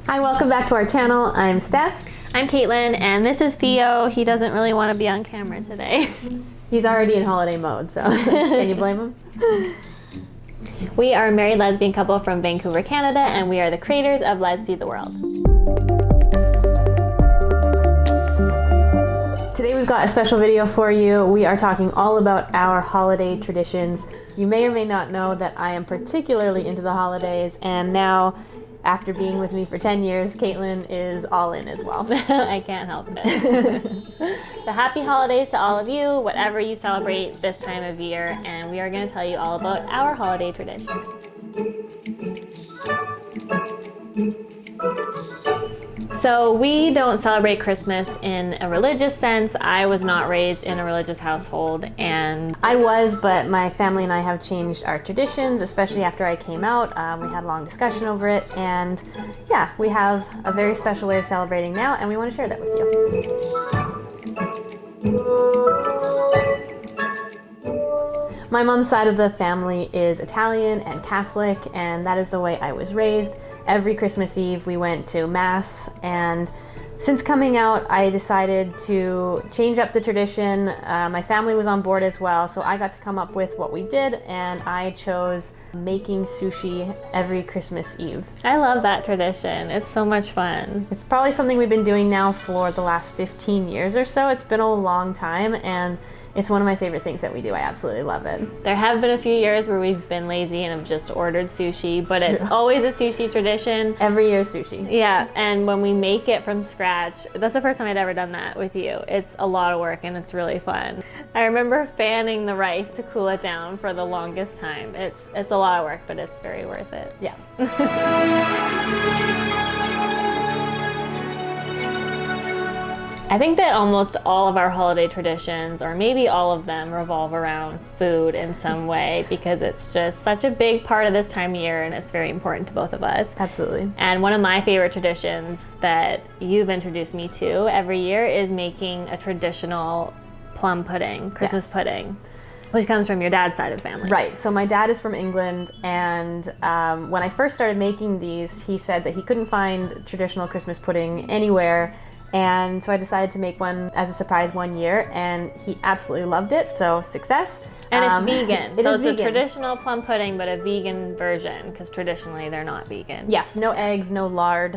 Hi, welcome back to our channel. I'm Steph. I'm Caitlin, and this is Theo. He doesn't really want to be on camera today. He's already in holiday mode, so can you blame him? We are a married lesbian couple from Vancouver, Canada, and we are the creators of Let's See the World. Today we've got a special video for you. We are talking all about our holiday traditions. You may or may not know that I am particularly into the holidays, and now, after being with me for 10 years, Caitlin is all in as well. I can't help it. So happy holidays to all of you, whatever you celebrate this time of year, and we are going to tell you all about our holiday traditions. So we don't celebrate Christmas in a religious sense. I was not raised in a religious household, and I was, but my family and I have changed our traditions, especially after I came out. We had a long discussion over it, and yeah, we have a very special way of celebrating now, and we want to share that with you. My mom's side of the family is Italian and Catholic, and that is the way I was raised. Every Christmas Eve we went to Mass, and since coming out I decided to change up the tradition. My family was on board as well, so I got to come up with what we did, and I chose making sushi every Christmas Eve. I love that tradition. It's so much fun. It's probably something we've been doing now for the last 15 years or so. It's been a long time, and it's one of my favorite things that we do. I absolutely love it. There have been a few years where we've been lazy and have just ordered sushi, but it's always a sushi tradition. Every year sushi. Yeah, and when we make it from scratch, that's the first time I'd ever done that with you. It's a lot of work and it's really fun. I remember fanning the rice to cool it down for the longest time. It's a lot of work, but it's very worth it. Yeah. I think that almost all of our holiday traditions, or maybe all of them, revolve around food in some way, because it's just such a big part of this time of year and it's very important to both of us. Absolutely. And one of my favorite traditions that you've introduced me to every year is making a traditional plum pudding, Christmas pudding, which comes from your dad's side of the family. Right, so my dad is from England, and when I first started making these, he said that he couldn't find traditional Christmas pudding anywhere. And so I decided to make one as a surprise one year, and he absolutely loved it, so success. And it's vegan. It is it's vegan. A traditional plum pudding, but a vegan version, because traditionally they're not vegan. Yes, no eggs, no lard,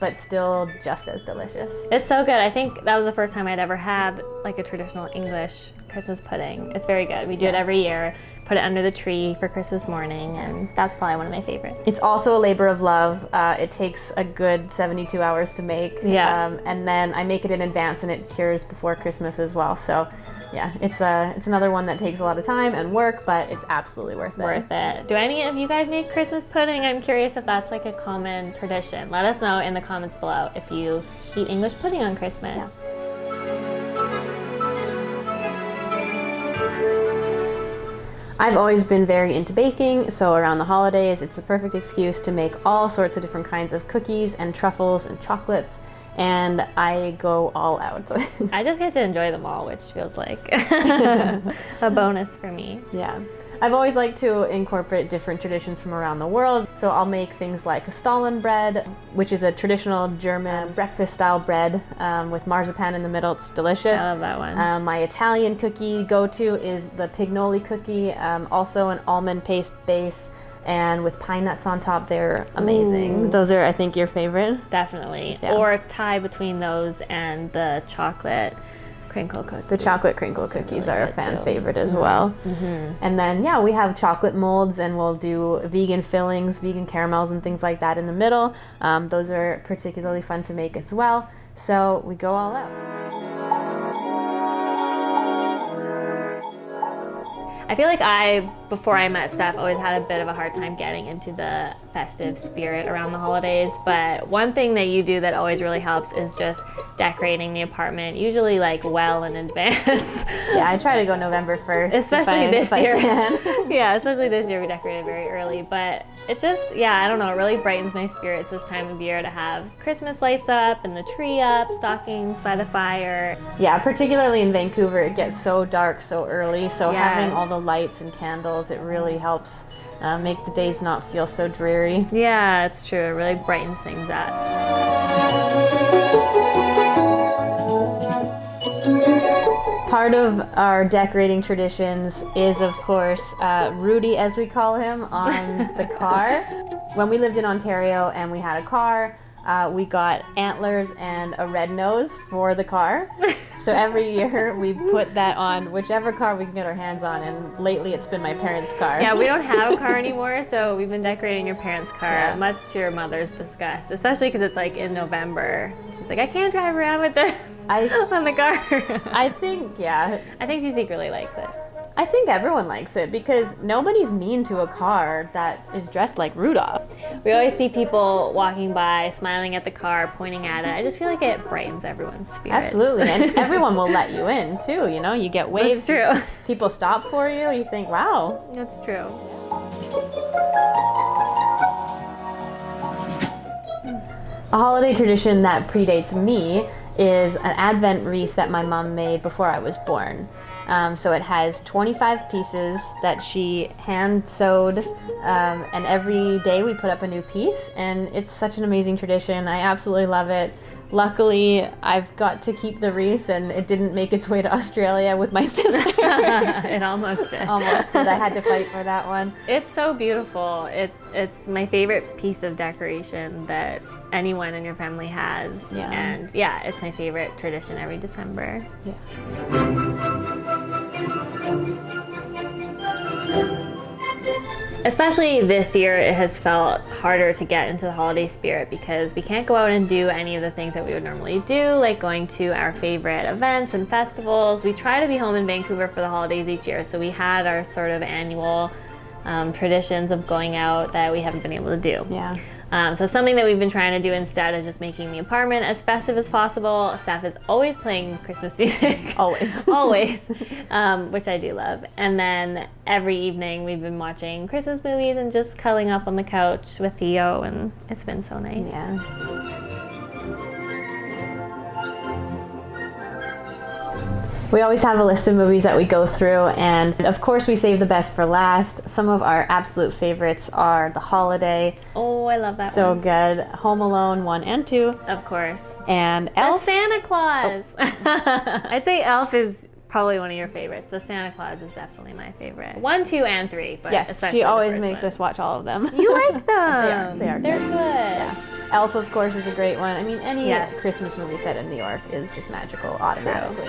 but still just as delicious. It's so good. I think that was the first time I'd ever had like a traditional English Christmas pudding. It's very good. We do it every year. Put it under the tree for Christmas morning, and that's probably one of my favorites. It's also a labor of love. It takes a good 72 hours to make. Yeah. And then I make it in advance, and it cures before Christmas as well. So yeah, it's another one that takes a lot of time and work, but it's absolutely worth it. Worth it. Do any of you guys make Christmas pudding? I'm curious if that's like a common tradition. Let us know in the comments below if you eat English pudding on Christmas. Yeah. I've always been very into baking, so around the holidays it's the perfect excuse to make all sorts of different kinds of cookies and truffles and chocolates, and I go all out. I just get to enjoy them all, which feels like a bonus for me. Yeah. I've always liked to incorporate different traditions from around the world, so I'll make things like Stollen bread, which is a traditional German breakfast-style bread with marzipan in the middle. It's delicious. I love that one. My Italian cookie go-to is the pignoli cookie, also an almond paste base, and with pine nuts on top. They're amazing. Ooh. Those are, I think, your favorite? Definitely. Yeah. Or tie between those and the chocolate crinkle cookies. The chocolate crinkle cookies are a fan favorite as well. Mm-hmm. And then, yeah, we have chocolate molds, and we'll do vegan fillings, vegan caramels, and things like that in the middle. Those are particularly fun to make as well. So we go all out. I feel like before I met Steph, always had a bit of a hard time getting into the festive spirit around the holidays. But one thing that you do that always really helps is just decorating the apartment, usually like well in advance. Yeah, I try to go November 1st. Especially this year. Yeah, especially this year we decorated very early. But it just, yeah, I don't know, it really brightens my spirits this time of year to have Christmas lights up and the tree up, stockings by the fire. Yeah, particularly in Vancouver, it gets so dark so early. So having all the lights and candles, it really helps make the days not feel so dreary. Yeah, it's true. It really brightens things up. Part of our decorating traditions is, of course, Rudy, as we call him, on the car. When we lived in Ontario and we had a car, we got antlers and a red nose for the car. So every year we put that on whichever car we can get our hands on, and lately it's been my parents' car. Yeah, we don't have a car anymore, so we've been decorating your parents' car, Yeah. much to your mother's disgust, especially because it's like in November. She's like, I can't drive around with this on the car. I think, yeah. I think she secretly likes it. I think everyone likes it because nobody's mean to a car that is dressed like Rudolph. We always see people walking by, smiling at the car, pointing at it. I just feel like it brightens everyone's spirits. Absolutely, and everyone will let you in too, you know? You get waves. That's true. People stop for you, you think, wow. That's true. A holiday tradition that predates me is an Advent wreath that my mom made before I was born. So it has 25 pieces that she hand sewed, and every day we put up a new piece, and it's such an amazing tradition. I absolutely love it. Luckily, I've got to keep the wreath, and it didn't make its way to Australia with my sister. It almost did. Almost did. I had to fight for that one. It's so beautiful. It's my favorite piece of decoration that anyone in your family has. Yeah. And yeah, it's my favorite tradition every December. Yeah. Especially this year, it has felt harder to get into the holiday spirit because we can't go out and do any of the things that we would normally do, like going to our favorite events and festivals. We try to be home in Vancouver for the holidays each year, so we had our sort of annual traditions of going out that we haven't been able to do. Yeah. So something that we've been trying to do instead is just making the apartment as festive as possible. Steph is always playing Christmas music. Always. Always, which I do love. And then every evening we've been watching Christmas movies and just cuddling up on the couch with Theo, and it's been so nice. Yeah. We always have a list of movies that we go through, and of course we save the best for last. Some of our absolute favorites are The Holiday. Oh, I love that So one. good. Home Alone 1 and 2. Of course. And The Elf. Santa Claus. I'd say Elf is probably one of your favorites. The Santa Claus is definitely my favorite. 1, 2, and 3. But Yes, especially she the always first makes one. us watch all of them. You like them. They are They're good. good. Yeah. Elf, of course, is a great one. I mean, any Yes. Christmas movie set in New York is just magical automatically.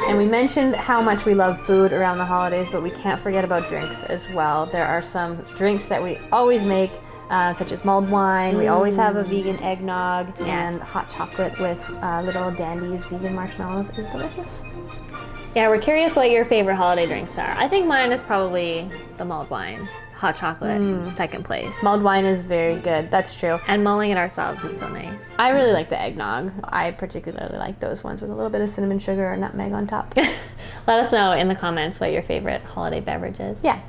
And we mentioned how much we love food around the holidays, but we can't forget about drinks as well. There are some drinks that we always make, such as mulled wine. We always have a vegan eggnog, and hot chocolate with little Dandy's vegan marshmallows is delicious. Yeah, we're curious what your favorite holiday drinks are. I think mine is probably the mulled wine. Hot chocolate, second place. Mulled wine is very good, that's true. And mulling it ourselves is so nice. I really like the eggnog. I particularly like those ones with a little bit of cinnamon sugar or nutmeg on top. Let us know in the comments what your favorite holiday beverage is. Yeah.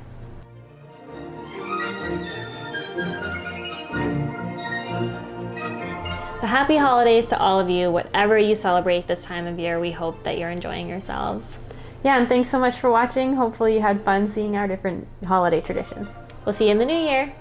So happy holidays to all of you. Whatever you celebrate this time of year, we hope that you're enjoying yourselves. Yeah, and thanks so much for watching. Hopefully you had fun seeing our different holiday traditions. We'll see you in the new year.